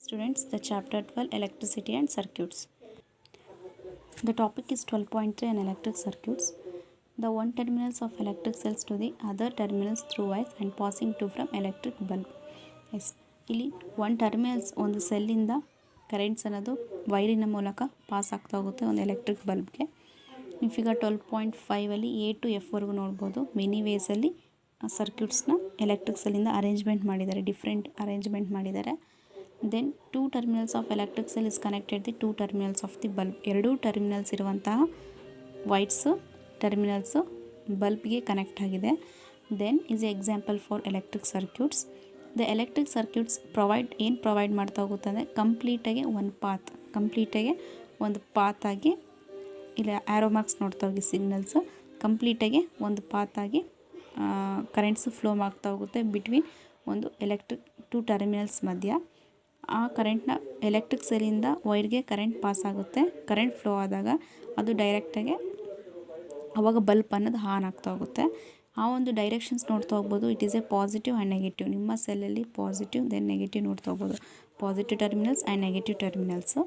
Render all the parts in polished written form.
Students, the chapter 12 electricity and circuits. The topic is 12.3 and electric circuits. The one terminals of electric cells to the other terminals through wires and passing to from electric bulb. Yes, ಇಲ್ಲಿ one terminals ಒಂದು ಸೆಲ್ಲಿಂದ currents ಅನ್ನೋದು ವೈರಿನ ಮೂಲಕ pass ಆಗ್ತಾ ಹೋಗುತ್ತೆ ಒಂದು electric ಬಲ್ಬ್ಗೆ. ನೀವು figure 12.5 A to ಎಫ್ವರೆಗೂ ನೋಡ್ಬೋದು. ಮೆನಿ ವೇಸಲ್ಲಿ ಸರ್ಕ್ಯೂಟ್ಸ್ನ ಎಲೆಕ್ಟ್ರಿಕ್ ಸೆಲ್ಲಿಂದ ಅರೇಂಜ್ಮೆಂಟ್ ಮಾಡಿದ್ದಾರೆ, ಡಿಫ್ರೆಂಟ್ ಅರೇಂಜ್ಮೆಂಟ್ ಮಾಡಿದ್ದಾರೆ. Then two terminals of electric cell is connected the two terminals of the bulb. ಎರಡೂ ಟರ್ಮಿನಲ್ಸ್ ಇರುವಂತಹ ವೈಟ್ಸು ಟರ್ಮಿನಲ್ಸು ಬಲ್ಬ್ಗೆ ಕನೆಕ್ಟ್ ಆಗಿದೆ. Then is example for electric circuits. The electric circuits provide ಮಾಡ್ತಾ ಹೋಗುತ್ತೆ ಅಂದರೆ ಕಂಪ್ಲೀಟಾಗಿ ಒಂದು ಪಾತಾಗಿ ಇಲ್ಲ ಆ್ಯರೋ ಮಾರ್ಕ್ಸ್ ನೋಡ್ತಾ ಹೋಗಿ ಸಿಗ್ನಲ್ಸು ಕಂಪ್ಲೀಟಾಗಿ ಒಂದು ಪಾತಾಗಿ ಕರೆಂಟ್ಸು ಫ್ಲೋ ಆಗ್ತಾ ಹೋಗುತ್ತೆ ಬಿಟ್ವೀನ್ ಒಂದು ಎಲೆಕ್ಟ್ರಿಕ್ ಟೂ ಟರ್ಮಿನಲ್ಸ್ ಮಧ್ಯ. ಆ ಕರೆಂಟ್ನ ಎಲೆಕ್ಟ್ರಿಕ್ ಸೆಲ್ಲಿಂದ ವೈರ್ಗೆ ಕರೆಂಟ್ ಪಾಸ್ ಆಗುತ್ತೆ. ಕರೆಂಟ್ ಫ್ಲೋ ಆದಾಗ ಅದು ಡೈರೆಕ್ಟಾಗಿ ಆವಾಗ ಬಲ್ಬ್ ಅನ್ನೋದು ಆನ್ ಆಗ್ತಾ ಹೋಗುತ್ತೆ. ಆ ಒಂದು ಡೈರೆಕ್ಷನ್ಸ್ ನೋಡ್ತಾ ಹೋಗ್ಬೋದು. It is a positive and negative. ನಿಮ್ಮ ಸೆಲ್ಲಲ್ಲಿ ಪಾಸಿಟಿವ್ ದೆನ್ ನೆಗೆಟಿವ್ ನೋಡ್ತಾ ಹೋಗ್ಬೋದು. Positive terminals and negative terminals.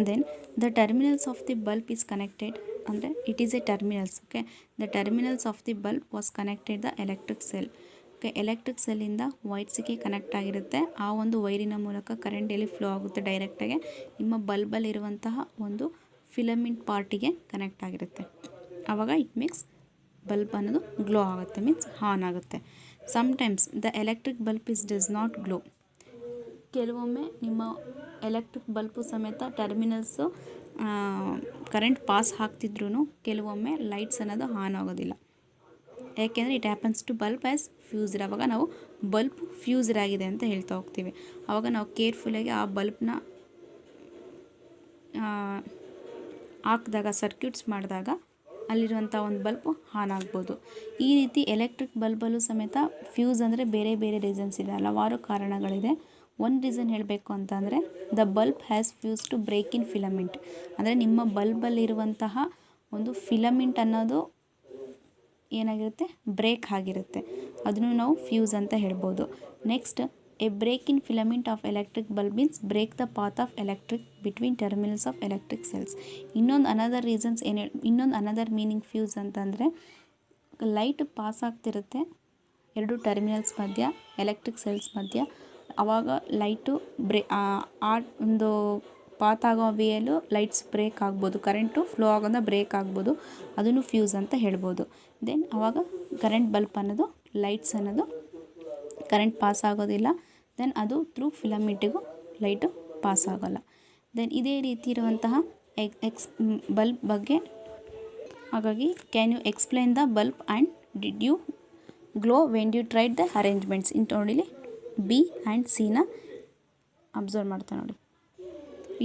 Then the terminals of the bulb is connected ಅಂದರೆ it is a terminals. Okay, the terminals of the bulb was connected the electric cell. Okay, electric ಸೆಲ್ಲಿಂದ ವೈರ್ಸಿಗೆ connect ಆಗಿರುತ್ತೆ. ಆ ಒಂದು ವೈರಿನ ಮೂಲಕ current ಎಲ್ಲಿ flow ಆಗುತ್ತೆ ಡೈರೆಕ್ಟಾಗಿ ನಿಮ್ಮ ಬಲ್ಬಲ್ಲಿರುವಂತಹ ಒಂದು ಫಿಲಮೆಂಟ್ ಪಾರ್ಟಿಗೆ ಕನೆಕ್ಟ್ ಆಗಿರುತ್ತೆ. ಆವಾಗ ಇಟ್ ಮೇಕ್ಸ್ ಬಲ್ಬ್ ಅನ್ನೋದು ಗ್ಲೋ ಆಗುತ್ತೆ, ಮೀನ್ಸ್ ಆನ್ ಆಗುತ್ತೆ. Sometimes the electric bulb does not glow. ಕೆಲವೊಮ್ಮೆ ನಿಮ್ಮ ಎಲೆಕ್ಟ್ರಿಕ್ ಬಲ್ಬು ಸಮೇತ ಟರ್ಮಿನಲ್ಸು ಕರೆಂಟ್ ಪಾಸ್ ಆಗ್ತಿದ್ರೂ ಕೆಲವೊಮ್ಮೆ ಲೈಟ್ಸ್ ಅನ್ನೋದು ಆನ್ ಆಗೋದಿಲ್ಲ. ಯಾಕೆಂದರೆ it happens to bulb as fused. ಆವಾಗ ನಾವು ಬಲ್ಬ್ ಫ್ಯೂಸ್ಡ್ ಆಗಿದೆ ಅಂತ ಹೇಳ್ತಾ ಹೋಗ್ತೀವಿ. ಆವಾಗ ನಾವು ಕೇರ್ಫುಲ್ಲಾಗಿ ಆ ಬಲ್ಬ್ನ ಹಾಕಿದಾಗ ಸರ್ಕ್ಯೂಟ್ಸ್ ಮಾಡಿದಾಗ ಅಲ್ಲಿರುವಂಥ ಒಂದು ಬಲ್ಬ್ ಆನ್ ಆಗ್ಬೋದು. ಈ ರೀತಿ ಎಲೆಕ್ಟ್ರಿಕ್ ಬಲ್ಬಲ್ಲೂ ಸಮೇತ ಫ್ಯೂಸ್ ಅಂದರೆ ಬೇರೆ ಬೇರೆ ರೀಸನ್ಸ್ ಇದೆ, ಹಲವಾರು ಕಾರಣಗಳಿದೆ. ಒಂದು ರೀಸನ್ ಹೇಳಬೇಕು ಅಂತಂದರೆ the bulb has fuse to break in filament. ಅಂದರೆ ನಿಮ್ಮ ಬಲ್ಬಲ್ಲಿರುವಂತಹ ಒಂದು ಫಿಲಮೆಂಟ್ ಅನ್ನೋದು ಏನಾಗಿರುತ್ತೆ, ಬ್ರೇಕ್ ಆಗಿರುತ್ತೆ. ಅದನ್ನು ನಾವು ಫ್ಯೂಸ್ ಅಂತ ಹೇಳ್ಬೋದು. Next, a break in filament of electric bulb means break the path of electric between terminals of electric cells. ಇನ್ನೊಂದು ಅನದರ್ ಮೀನಿಂಗ್ ಫ್ಯೂಸ್ ಅಂತಂದರೆ ಲೈಟ್ ಪಾಸ್ ಆಗ್ತಿರುತ್ತೆ ಎರಡು ಟರ್ಮಿನಲ್ಸ್ ಮಧ್ಯ, ಎಲೆಕ್ಟ್ರಿಕ್ ಸೆಲ್ಸ್ ಮಧ್ಯ. ಆವಾಗ ಲೈಟು ಆ ಒಂದು ಪಾತ್ ಆಗೋ ವೇಯಲ್ಲೂ ಲೈಟ್ಸ್ ಬ್ರೇಕ್ ಆಗ್ಬೋದು, ಕರೆಂಟು ಫ್ಲೋ ಆಗೋದ ಬ್ರೇಕ್ ಆಗ್ಬೋದು, ಅದನ್ನು ಫ್ಯೂಸ್ ಅಂತ ಹೇಳ್ಬೋದು. ದೆನ್ ಆವಾಗ ಕರೆಂಟ್ ಬಲ್ಬ್ ಅನ್ನೋದು ಲೈಟ್ಸ್ ಅನ್ನೋದು ಕರೆಂಟ್ ಪಾಸ್ ಆಗೋದಿಲ್ಲ. ದೆನ್ ಅದು ಥ್ರೂ ಫಿಲಮೆಂಟಿಗೂ ಲೈಟು ಪಾಸ್ ಆಗೋಲ್ಲ. ದೆನ್ ಇದೇ ರೀತಿ ಇರುವಂತಹ ಬಲ್ಬ್ ಬಗ್ಗೆ ಹಾಗಾಗಿ can you explain the bulb and did you glow when you tried the arrangements ಇಂತ ನೋಡಿಲಿ ಬಿ ಆ್ಯಂಡ್ ಸಿನ ಅಬ್ಸರ್ವ್ ಮಾಡ್ತಾ ನೋಡಿ.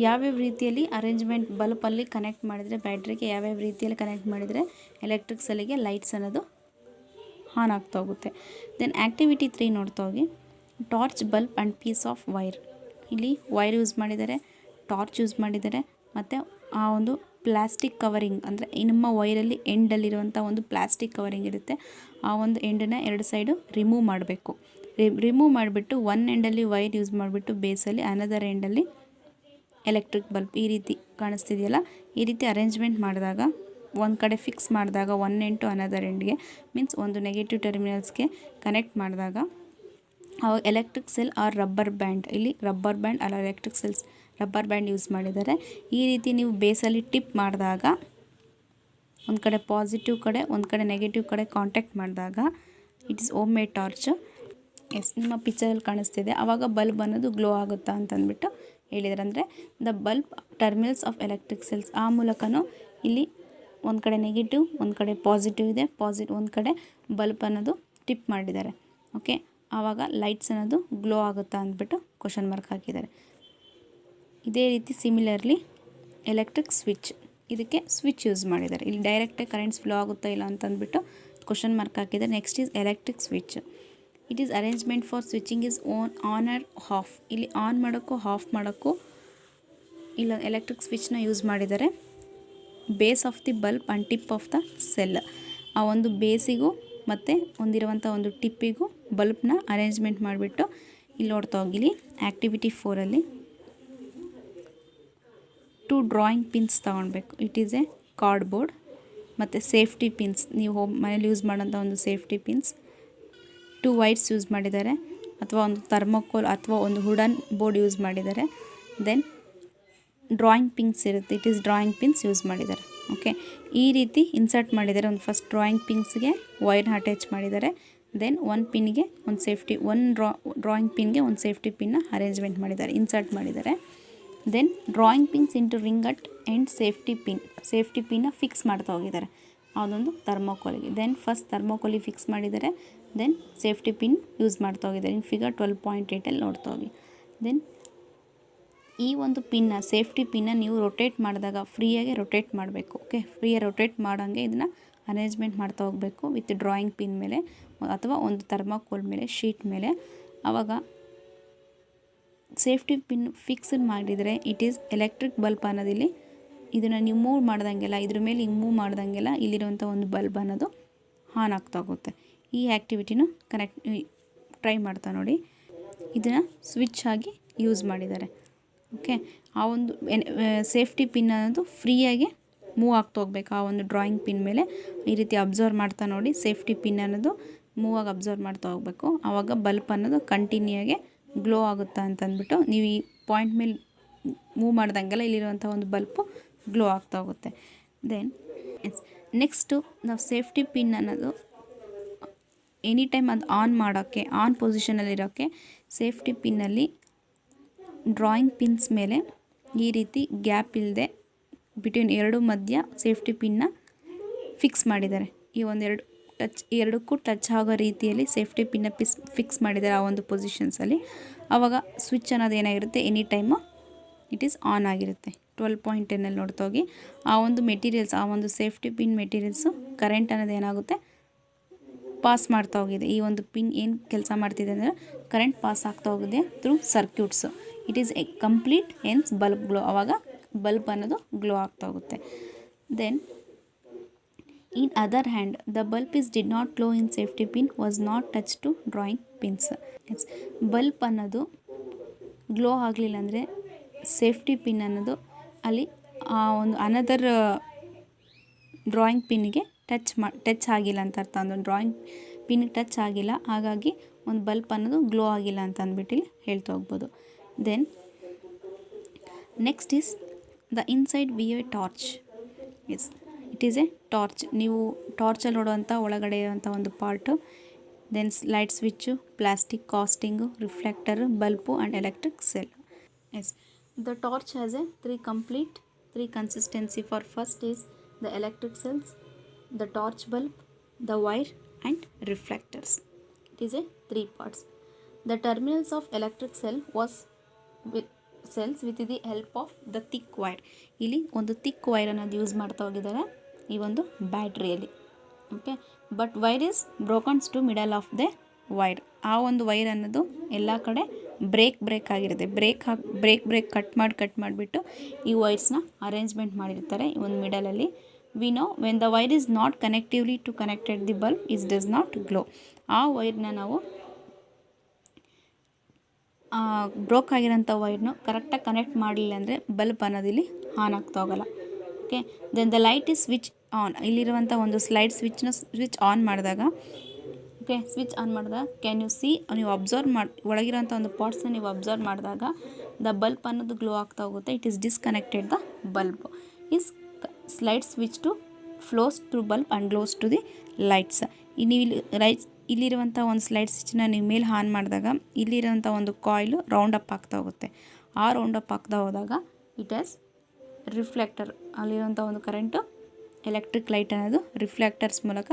ಯಾವ್ಯಾವ ರೀತಿಯಲ್ಲಿ ಅರೇಂಜ್ಮೆಂಟ್ ಬಲ್ಬಲ್ಲಿ ಕನೆಕ್ಟ್ ಮಾಡಿದರೆ ಬ್ಯಾಟ್ರಿಗೆ ಯಾವ್ಯಾವ ರೀತಿಯಲ್ಲಿ ಕನೆಕ್ಟ್ ಮಾಡಿದರೆ ಎಲೆಕ್ಟ್ರಿಕ್ ಸೆಲ್ಲಿಗೆ ಲೈಟ್ಸ್ ಅನ್ನೋದು ಆನ್ ಆಗ್ತಾ ಹೋಗುತ್ತೆ. ದೆನ್ ಆ್ಯಕ್ಟಿವಿಟಿ 3 ನೋಡ್ತಾ ಹೋಗಿ. Torch, bulb and piece of wire. ಇಲ್ಲಿ ವೈರ್ ಯೂಸ್ ಮಾಡಿದ್ದಾರೆ, ಟಾರ್ಚ್ ಯೂಸ್ ಮಾಡಿದ್ದಾರೆ, ಮತ್ತು ಆ ಒಂದು ಪ್ಲಾಸ್ಟಿಕ್ ಕವರಿಂಗ್ ಅಂದರೆ ನಿಮ್ಮ ವೈರಲ್ಲಿ ಎಂಡಲ್ಲಿರುವಂಥ ಒಂದು ಪ್ಲಾಸ್ಟಿಕ್ ಕವರಿಂಗ್ ಇರುತ್ತೆ. ಆ ಒಂದು ಎಂಡನ್ನ ಎರಡು ಸೈಡು ರಿಮೂವ್ ಮಾಡಬೇಕು. ರಿಮೂವ್ ಮಾಡಿಬಿಟ್ಟು ಒನ್ ಎಂಡಲ್ಲಿ ವೈರ್ ಯೂಸ್ ಮಾಡಿಬಿಟ್ಟು ಬೇಸಲ್ಲಿ ಅನದರ್ ಎಂಡಲ್ಲಿ ಎಲೆಕ್ಟ್ರಿಕ್ ಬಲ್ಬ್ ಈ ರೀತಿ ಕಾಣಿಸ್ತಿದೆಯಲ್ಲ, ಈ ರೀತಿ ಅರೇಂಜ್ಮೆಂಟ್ ಮಾಡಿದಾಗ ಒಂದು ಕಡೆ ಫಿಕ್ಸ್ ಮಾಡಿದಾಗ ಒನ್ ಎಂಡ್ ಟು ಅನದರ್ ಎಂಡ್ಗೆ ಮೀನ್ಸ್ ಒಂದು ನೆಗೆಟಿವ್ ಟರ್ಮಿನಲ್ಸ್ಗೆ ಕನೆಕ್ಟ್ ಮಾಡಿದಾಗ ಅವಾಗ electric cell or rubber band, ಇಲ್ಲಿ ರಬ್ಬರ್ ಬ್ಯಾಂಡ್ ಅಲ್ಲ electric cells rubber band use ಮಾಡಿದ್ದಾರೆ. ಈ ರೀತಿ ನೀವು ಬೇಸಲ್ಲಿ ಟಿಪ್ ಮಾಡಿದಾಗ ಒಂದು ಕಡೆ ಪಾಸಿಟಿವ್ ಕಡೆ ಒಂದು ಕಡೆ ನೆಗೆಟಿವ್ ಕಡೆ ಕಾಂಟ್ಯಾಕ್ಟ್ ಮಾಡಿದಾಗ it is home made torch. Yes, ನಿಮ್ಮ ಪಿಕ್ಚರಲ್ಲಿ ಕಾಣಿಸ್ತಿದೆ. ಆವಾಗ ಬಲ್ಬ್ ಅನ್ನೋದು ಗ್ಲೋ ಆಗುತ್ತಾ ಅಂತಂದ್ಬಿಟ್ಟು ಹೇಳಿದ್ದಾರೆ. ಅಂದರೆ the bulb terminals of electric cells, ಆ ಮೂಲಕನೂ ಇಲ್ಲಿ ಒಂದು ಕಡೆ ನೆಗೆಟಿವ್ ಒಂದು ಕಡೆ ಪಾಸಿಟಿವ್ ಇದೆ, ಒಂದು ಕಡೆ ಬಲ್ಬ್ ಅನ್ನೋದು ಟಿಪ್ ಮಾಡಿದ್ದಾರೆ. ಓಕೆ, ಆವಾಗ ಲೈಟ್ಸ್ ಅನ್ನೋದು ಗ್ಲೋ ಆಗುತ್ತಾ ಅಂದ್ಬಿಟ್ಟು ಕ್ವಶನ್ ಮಾರ್ಕ್ ಹಾಕಿದ್ದಾರೆ. ಇದೇ ರೀತಿ ಸಿಮಿಲರ್ಲಿ ಎಲೆಕ್ಟ್ರಿಕ್ ಸ್ವಿಚ್, ಇದಕ್ಕೆ ಸ್ವಿಚ್ ಯೂಸ್ ಮಾಡಿದ್ದಾರೆ. ಇಲ್ಲಿ ಡೈರೆಕ್ಟಾಗಿ ಕರೆಂಟ್ಸ್ ಫ್ಲೋ ಆಗುತ್ತಾ ಇಲ್ಲ ಅಂತಂದ್ಬಿಟ್ಟು ಕ್ವಶನ್ ಮಾರ್ಕ್ ಹಾಕಿದ್ದಾರೆ. Next is electric switch. It is arrangement for switching is on or off. ಇಲ್ಲಿ ಆನ್ ಮಾಡೋಕ್ಕೂ ಆಫ್ ಮಾಡೋಕ್ಕೂ ಇಲ್ಲ ಎಲೆಕ್ಟ್ರಿಕ್ ಸ್ವಿಚ್ನ ಯೂಸ್ ಮಾಡಿದ್ದಾರೆ. Base of the bulb and tip of the cell. ಆ ಒಂದು ಬೇಸಿಗೂ ಮತ್ತು ಹೊಂದಿರುವಂಥ ಒಂದು ಟಿಪ್ಪಿಗೂ ಬಲ್ಬ್ನ ಅರೇಂಜ್ಮೆಂಟ್ ಮಾಡಿಬಿಟ್ಟು ಇಲ್ಲಿ ನೋಡ್ತಾ ಹೋಗಿಲಿ ಆ್ಯಕ್ಟಿವಿಟಿ 4ಅಲ್ಲಿ 2 ಡ್ರಾಯಿಂಗ್ ಪಿನ್ಸ್ ತೊಗೊಳ್ಬೇಕು. ಇಟ್ ಈಸ್ ಎ ಕಾರ್ಡ್ಬೋರ್ಡ್ ಮತ್ತು ಸೇಫ್ಟಿ ಪಿನ್ಸ್, ನೀವು ಮನೇಲಿ ಯೂಸ್ ಮಾಡೋಂಥ ಒಂದು ಸೇಫ್ಟಿ ಪಿನ್ಸ್, 2 ವೈರ್ಸ್ ಯೂಸ್ ಮಾಡಿದ್ದಾರೆ, ಅಥವಾ ಒಂದು ಥರ್ಮೋಕೋಲ್ ಅಥವಾ ಒಂದು ವುಡನ್ ಬೋರ್ಡ್ ಯೂಸ್ ಮಾಡಿದ್ದಾರೆ. ದೆನ್ ಡ್ರಾಯಿಂಗ್ ಪಿನ್ಸ್ ಇರುತ್ತೆ, it is drawing pins use ಮಾಡಿದ್ದಾರೆ. ಓಕೆ, ಈ ರೀತಿ ಇನ್ಸರ್ಟ್ ಮಾಡಿದ್ದಾರೆ. ಒಂದು ಫಸ್ಟ್ ಡ್ರಾಯಿಂಗ್ ಪಿನ್ಸ್ಗೆ ವೈರ್ನ ಅಟ್ಯಾಚ್ ಮಾಡಿದ್ದಾರೆ. ದೆನ್ ಒಂದು ಪಿನ್ಗೆ ಒಂದು ಸೇಫ್ಟಿ, ಡ್ರಾಯಿಂಗ್ ಪಿನ್ಗೆ ಒಂದು ಸೇಫ್ಟಿ ಪಿನ್ನ ಅರೇಂಜ್ಮೆಂಟ್ ಮಾಡಿದ್ದಾರೆ, ಇನ್ಸರ್ಟ್ ಮಾಡಿದ್ದಾರೆ. Then drawing pins into ring at and safety ಪಿನ್ನ ಫಿಕ್ಸ್ ಮಾಡ್ತಾ ಹೋಗಿದ್ದಾರೆ ಅದೊಂದು ಥರ್ಮೋಕೋಲಿಗೆ. ದೆನ್ ಫಸ್ಟ್ ಥರ್ಮೋಕೋಲಿ ಫಿಕ್ಸ್ ಮಾಡಿದ್ದಾರೆ, ದೆನ್ ಸೇಫ್ಟಿ ಪಿನ್ ಯೂಸ್ ಮಾಡ್ತಾ ಹೋಗಿದ್ದಾರೆ. ಇನ್ ಫಿಗರ್ 12.8 ನೋಡ್ತಾ ಹೋಗಿ. ದೆನ್ ಈ ಒಂದು ಪಿನ್ನ, ಸೇಫ್ಟಿ ಪಿನ್ನ ನೀವು ರೊಟೇಟ್ ಮಾಡಿದಾಗ ಫ್ರೀಯಾಗಿ ರೊಟೇಟ್ ಮಾಡಬೇಕು. ಓಕೆ, ಫ್ರೀಯಾಗಿ ರೊಟೇಟ್ ಮಾಡೋಂಗೆ ಇದನ್ನು ಅರೇಂಜ್ಮೆಂಟ್ ಮಾಡ್ತಾ ಹೋಗಬೇಕು ವಿತ್ ಡ್ರಾಯಿಂಗ್ ಪಿನ್ ಮೇಲೆ ಅಥವಾ ಒಂದು ಥರ್ಮೋಕೋಲ್ ಮೇಲೆ, ಶೀಟ್ ಮೇಲೆ. ಆವಾಗ ಸೇಫ್ಟಿ ಪಿನ್ ಫಿಕ್ಸ್ ಮಾಡಿದರೆ ಇಟ್ ಈಸ್ ಎಲೆಕ್ಟ್ರಿಕ್ ಬಲ್ಬ್ ಅನ್ನೋದಿಲ್ಲಿ, ಇದನ್ನು ನೀವು ಮೂವ್ ಮಾಡ್ದಂಗೆಲ್ಲ, ಇದ್ರ ಮೇಲೆ ಹಿಂಗೆ ಮೂವ್ ಮಾಡ್ದಂಗೆಲ್ಲ ಇಲ್ಲಿರುವಂಥ ಒಂದು ಬಲ್ಬ್ ಅನ್ನೋದು ಆನ್ ಆಗ್ತಾ ಹೋಗುತ್ತೆ. ಈ ಆ್ಯಕ್ಟಿವಿಟಿನೂ ಟ್ರೈ ಮಾಡ್ತಾ ನೋಡಿ. ಇದನ್ನು ಸ್ವಿಚ್ ಆಗಿ ಯೂಸ್ ಮಾಡಿದ್ದಾರೆ. ಓಕೆ, ಆ ಒಂದು ಸೇಫ್ಟಿ ಪಿನ್ ಅನ್ನೋದು ಫ್ರೀಯಾಗಿ ಮೂವ್ ಆಗ್ತಾ ಹೋಗ್ಬೇಕು ಆ ಒಂದು ಡ್ರಾಯಿಂಗ್ ಪಿನ್ ಮೇಲೆ. ಈ ರೀತಿ ಅಬ್ಸರ್ವ್ ಮಾಡ್ತಾ ನೋಡಿ, ಸೇಫ್ಟಿ ಪಿನ್ ಅನ್ನೋದು ಮೂವ್ ಆಗಿ ಅಬ್ಸರ್ವ್ ಮಾಡ್ತಾ ಹೋಗಬೇಕು. ಆವಾಗ ಬಲ್ಬ್ ಅನ್ನೋದು ಕಂಟಿನ್ಯೂ ಆಗಿ ಗ್ಲೋ ಆಗುತ್ತಾ ಅಂತಂದ್ಬಿಟ್ಟು ನೀವು ಈ ಪಾಯಿಂಟ್ ಮೇಲೆ ಮೂವ್ ಮಾಡ್ದಂಗೆಲ್ಲ ಇಲ್ಲಿರುವಂಥ ಒಂದು ಬಲ್ಬು ಗ್ಲೋ ಆಗ್ತಾ ಹೋಗುತ್ತೆ. ದೆನ್ ನೆಕ್ಸ್ಟು ನಾವು ಸೇಫ್ಟಿ ಪಿನ್ ಅನ್ನೋದು ಎನಿ ಟೈಮ್ ಅದು ಆನ್ ಮಾಡೋಕ್ಕೆ, ಆನ್ ಪೊಸಿಷನಲ್ಲಿರೋಕ್ಕೆ ಸೇಫ್ಟಿ ಪಿನ್ನಲ್ಲಿ ಡ್ರಾಯಿಂಗ್ ಪಿನ್ಸ್ ಮೇಲೆ ಈ ರೀತಿ ಗ್ಯಾಪ್ ಇಲ್ಲದೆ ಬಿಟ್ವೀನ್ ಎರಡು ಮಧ್ಯ ಸೇಫ್ಟಿ ಪಿನ್ನ ಫಿಕ್ಸ್ ಮಾಡಿದ್ದಾರೆ. ಈ ಒಂದೆರಡು ಎರಡಕ್ಕೂ ಟಚ್ ಆಗೋ ರೀತಿಯಲ್ಲಿ ಸೇಫ್ಟಿ ಪಿನ್ನ ಫಿಕ್ಸ್ ಮಾಡಿದ್ದಾರೆ ಆ ಒಂದು ಪೊಸಿಷನ್ಸಲ್ಲಿ. ಆವಾಗ ಸ್ವಿಚ್ ಅನ್ನೋದು ಏನಾಗಿರುತ್ತೆ, any time it is on ಆಗಿರುತ್ತೆ. 12.10 ನೋಡ್ತಾ ಹೋಗಿ. ಆ ಒಂದು ಮೆಟೀರಿಯಲ್ಸ್, ಆ ಒಂದು ಸೇಫ್ಟಿ ಪಿನ್ ಮೆಟೀರಿಯಲ್ಸು ಕರೆಂಟ್ ಅನ್ನೋದು ಏನಾಗುತ್ತೆ, ಪಾಸ್ ಮಾಡ್ತಾ ಹೋಗಿದೆ. ಈ ಒಂದು ಪಿನ್ ಏನು ಕೆಲಸ ಮಾಡ್ತಿದೆ ಅಂದರೆ ಕರೆಂಟ್ ಪಾಸ್ ಆಗ್ತಾ ಹೋಗಿದೆ through circuits. It is a complete ends bulb glow. ಆವಾಗ ಬಲ್ಬ್ ಅನ್ನೋದು ಗ್ಲೋ ಆಗ್ತಾ ಹೋಗುತ್ತೆ. Then in other hand the bulb did not glow in safety pin was not touch to drawing pins. Bulb ಅನ್ನೋದು glow ಆಗಲಿಲ್ಲ ಅಂದರೆ safety pin ಅನ್ನೋದು ಅಲ್ಲಿ ಆ ಒಂದು ಅನದರ್ ಡ್ರಾಯಿಂಗ್ ಪಿನ್ಗೆ ಟಚ್ ಆಗಿಲ್ಲ ಅಂತ ಅರ್ಥ. ಒಂದು ಡ್ರಾಯಿಂಗ್ ಪಿನ್ಗೆ ಟಚ್ ಆಗಿಲ್ಲ, ಹಾಗಾಗಿ ಒಂದು ಬಲ್ಬ್ ಅನ್ನೋದು ಗ್ಲೋ ಆಗಿಲ್ಲ ಅಂತ ಅಂದ್ಬಿಟ್ಟು ಇಲ್ಲಿ ಹೇಳ್ತಾ ಹೋಗ್ಬೋದು. Then next is the inside we a torch. Yes, it is a torch. ನೀವು ಟಾರ್ಚಲ್ಲಿ ನೋಡುವಂಥ ಒಳಗಡೆ ಇರುವಂಥ ಒಂದು part. Then light switch, plastic casting, reflector, bulb and electric cell. Yes, the torch has a three consistency. For first is the electric cells, the torch bulb, the wire and reflectors. It is a 3 parts. The terminals of electric cell was with cells with the help of the thick wire. ಇಲ್ಲಿ ಒಂದು thick wire ಅನ್ನೋದು use ಮಾಡ್ತಾ ಹೋಗಿದ್ದಾರೆ ಈ ಒಂದು ಬ್ಯಾಟ್ರಿಯಲ್ಲಿ. Okay, but wire is brokens to middle of the wire. ಆ ಒಂದು ವೈರ್ ಅನ್ನೋದು ಎಲ್ಲ ಕಡೆ ಬ್ರೇಕ್ ಆಗಿರುತ್ತೆ. ಬ್ರೇಕ್ ಕಟ್ ಮಾಡಿಬಿಟ್ಟು ಈ ವೈರ್ಸ್ನ ಅರೇಂಜ್ಮೆಂಟ್ ಮಾಡಿರ್ತಾರೆ ಈ ಒಂದು ಮಿಡಲಲ್ಲಿ. We know when the wire is not connectively to connected the bulb is does not glow. ಆ ವೈರ್ನ ನಾವು ಬ್ರೋಕ್ ಆಗಿರೋಂಥ ವೈರ್ನು ಕರೆಕ್ಟಾಗಿ ಕನೆಕ್ಟ್ ಮಾಡಲಿಲ್ಲ ಅಂದರೆ ಬಲ್ಬ್ ಅನ್ನೋದಿಲ್ಲಿ ಆನ್ ಆಗ್ತಾ ಹೋಗಲ್ಲ. Okay, then the light is switch on. ಇಲ್ಲಿರುವಂಥ ಒಂದು ಸ್ವಿಚ್ ಆನ್ ಮಾಡಿದಾಗ, ಓಕೆ, ಸ್ವಿಚ್ ಆನ್ ಮಾಡಿದಾಗ ಕ್ಯಾನ್ ಯು ಸಿ, ನೀವು ಅಬ್ಸರ್ವ್ ಒಳಗಿರೋಂಥ ಒಂದು ಪಾರ್ಟ್ಸ್ನ ನೀವು ಅಬ್ಸರ್ವ್ ಮಾಡಿದಾಗ ದ ಬಲ್ಬ್ ಅನ್ನೋದು ಗ್ಲೋ ಆಗ್ತಾ ಹೋಗುತ್ತೆ. It is disconnected the bulb is slide switch to flows through bulb and glows to the lights. ನೀವು ಇಲ್ಲಿರುವಂಥ ಒಂದು ಸ್ಲೈಡ್ ಸ್ವಿಚ್ನ ನೀವು ಮೇಲೆ ಆನ್ ಮಾಡಿದಾಗ ಇಲ್ಲಿರುವಂಥ ಒಂದು ಕಾಯಿಲು ರೌಂಡ್ ಅಪ್ ಆಗ್ತಾ ಹೋಗುತ್ತೆ. ಆ ರೌಂಡ್ ಅಪ್ ಆಗ್ತಾ ಹೋದಾಗ ಇಟ್ ಆಸ್ ರಿಫ್ಲೆಕ್ಟರ್, ಅಲ್ಲಿರುವಂಥ ಒಂದು ಕರೆಂಟು ಎಲೆಕ್ಟ್ರಿಕ್ ಲೈಟ್ ಅನ್ನೋದು ರಿಫ್ಲೆಕ್ಟರ್ಸ್ ಮೂಲಕ